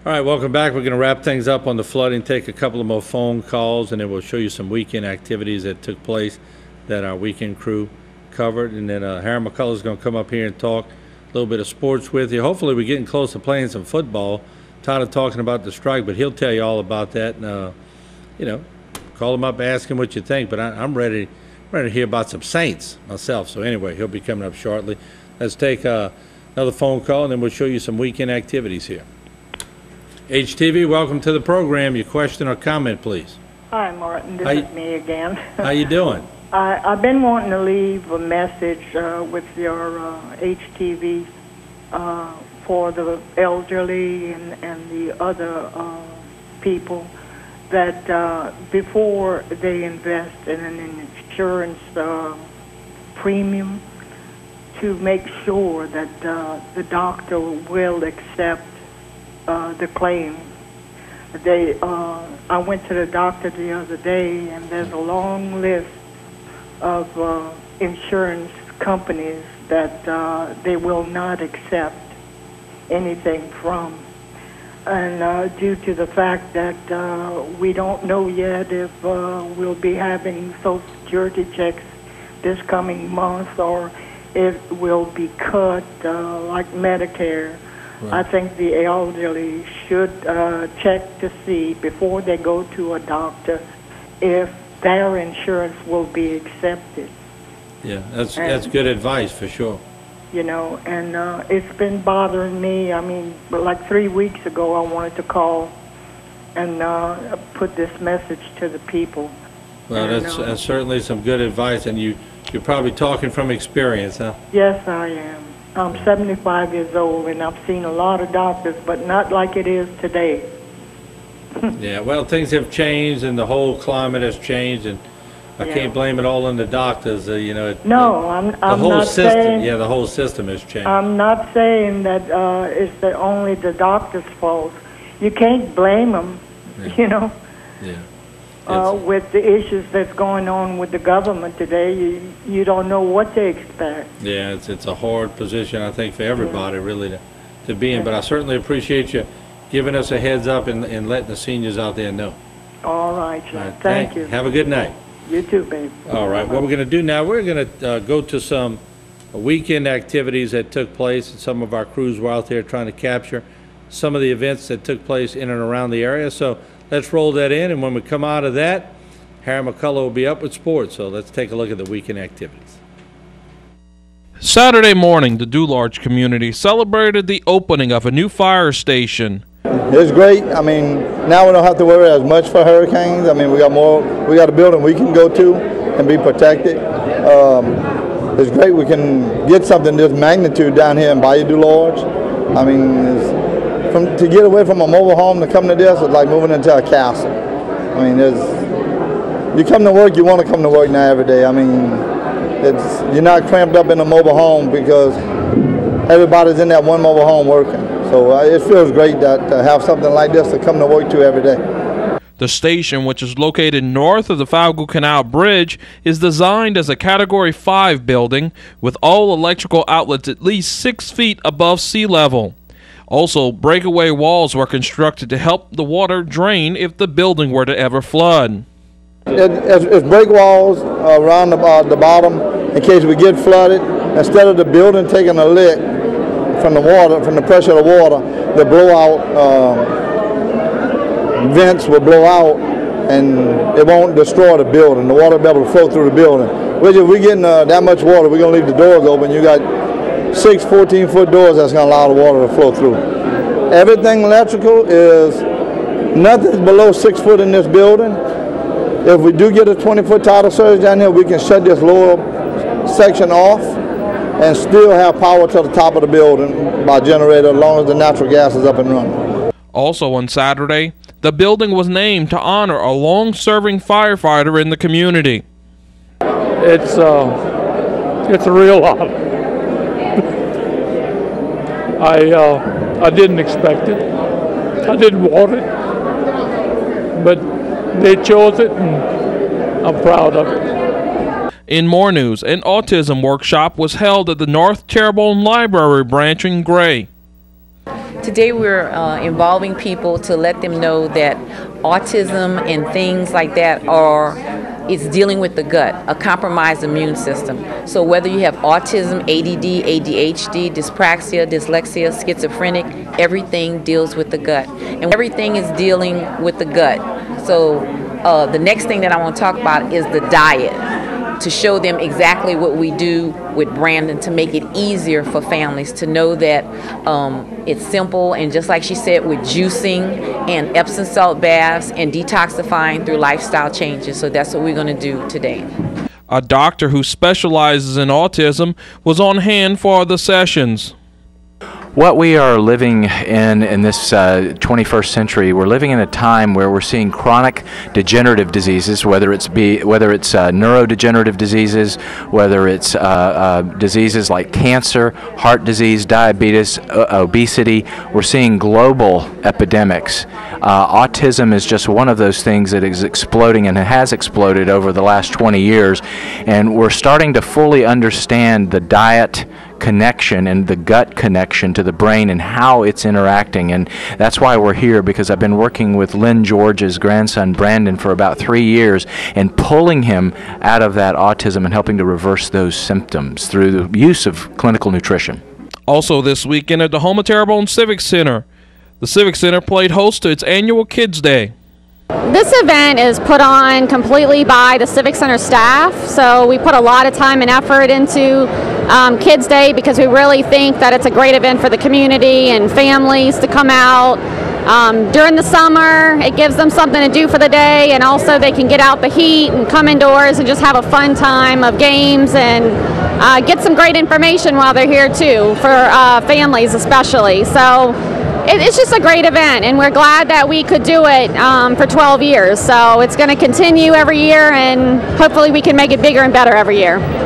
All right, welcome back. We're going to wrap things up on the flooding, take a couple of more phone calls, and then we'll show you some weekend activities that took place that our weekend crew covered. And then Harry McCullough's going to come up here and talk a little bit of sports with you. Hopefully we're getting close to playing some football. Tired of talking about the strike, but he'll tell you all about that. And, call him up, ask him what you think. But I'm ready to hear about some Saints myself. So anyway, he'll be coming up shortly. Let's take another phone call, and then we'll show you some weekend activities here. HTV, welcome to the program. Your question or comment, please. Hi, Martin. This is me again. How you doing? I've been wanting to leave a message with your HTV for the elderly and the other people that before they invest in an insurance premium, to make sure that the doctor will accept the claim. I went to the doctor the other day, and there's a long list of insurance companies that they will not accept anything from. And due to the fact that we don't know yet if we'll be having Social Security checks this coming month or if we'll be cut like Medicare. Right. I think the elderly should check to see before they go to a doctor if their insurance will be accepted. Yeah, that's good advice for sure. And it's been bothering me. I mean, like 3 weeks ago, I wanted to call and put this message to the people. Well, that's certainly some good advice, and you're probably talking from experience, huh? Yes, I am. I'm 75 years old, and I've seen a lot of doctors, but not like it is today. Yeah, well, things have changed, and the whole climate has changed, and I can't blame it all on the doctors. No, I'm not saying. Yeah, the whole system has changed. I'm not saying that it's only the doctor's fault. You can't blame them, Yeah. With the issues that's going on with the government today, you don't know what to expect. Yeah, it's a hard position, I think, for everybody really to be in. But I certainly appreciate you giving us a heads up and letting the seniors out there know. All right, John. Thank you. Have a good night. You too, babe. All right, what we're going to do now, we're going to go to some weekend activities that took place, and some of our crews were out there trying to capture some of the events that took place in and around the area. So let's roll that in, and when we come out of that, Harry McCullough will be up with sports. So let's take a look at the weekend activities. Saturday morning, the Dularge community celebrated the opening of a new fire station. It's great. I mean, now we don't have to worry as much for hurricanes. I mean, we got a building we can go to and be protected. It's great we can get something this magnitude down here in Bayou Dularge. I mean, to get away from a mobile home to come to this is like moving into a castle. I mean, you come to work, you want to come to work now every day. I mean, you're not cramped up in a mobile home because everybody's in that one mobile home working. So it feels great to have something like this to come to work to every day. The station, which is located north of the Bayou Canal Bridge, is designed as a Category 5 building with all electrical outlets at least 6 feet above sea level. Also, breakaway walls were constructed to help the water drain if the building were to ever flood. It's break walls around the bottom in case we get flooded. Instead of the building taking a lick from the water, from the pressure of the water, the blowout vents will blow out and it won't destroy the building. The water will be able to flow through the building. If we're getting that much water, we're going to leave the doors open. You got 6 14-foot doors that's going to allow the water to flow through. Everything electrical is nothing's below 6 foot in this building. If we do get a 20-foot tidal surge down here, we can shut this lower section off and still have power to the top of the building by generator as long as the natural gas is up and running. Also on Saturday, the building was named to honor a long-serving firefighter in the community. It's a real honor. I didn't expect it. I didn't want it, but they chose it, and I'm proud of it. In more news, an autism workshop was held at the North Terrebonne Library branch in Gray. Today we're involving people to let them know that autism and things like that it's dealing with the gut, a compromised immune system. So whether you have autism, ADD, ADHD, dyspraxia, dyslexia, schizophrenic, everything deals with the gut. And everything is dealing with the gut. So the next thing that I want to talk about is the diet, to show them exactly what we do with Brandon to make it easier for families to know that it's simple, and just like she said, with juicing and Epsom salt baths and detoxifying through lifestyle changes. So that's what we're going to do today. A doctor who specializes in autism was on hand for the sessions. What we are living in this 21st century, we're living in a time where we're seeing chronic degenerative diseases, whether it's neurodegenerative diseases, whether it's diseases like cancer, heart disease, diabetes, obesity. We're seeing global epidemics. Autism is just one of those things that is exploding, and it has exploded over the last 20 years, and we're starting to fully understand the diet connection and the gut connection to the brain and how it's interacting. And that's why we're here, because I've been working with Lynn George's grandson Brandon for about 3 years and pulling him out of that autism and helping to reverse those symptoms through the use of clinical nutrition. Also this weekend at the Houma-Terrebonne Civic Center, the Civic Center played host to its annual Kids Day. This event is put on completely by the Civic Center staff, so we put a lot of time and effort into Kids Day because we really think that it's a great event for the community and families to come out. During the summer, it gives them something to do for the day, and also they can get out the heat and come indoors and just have a fun time of games and get some great information while they're here too, for families especially. So it's just a great event, and we're glad that we could do it for 12 years. So it's going to continue every year, and hopefully we can make it bigger and better every year.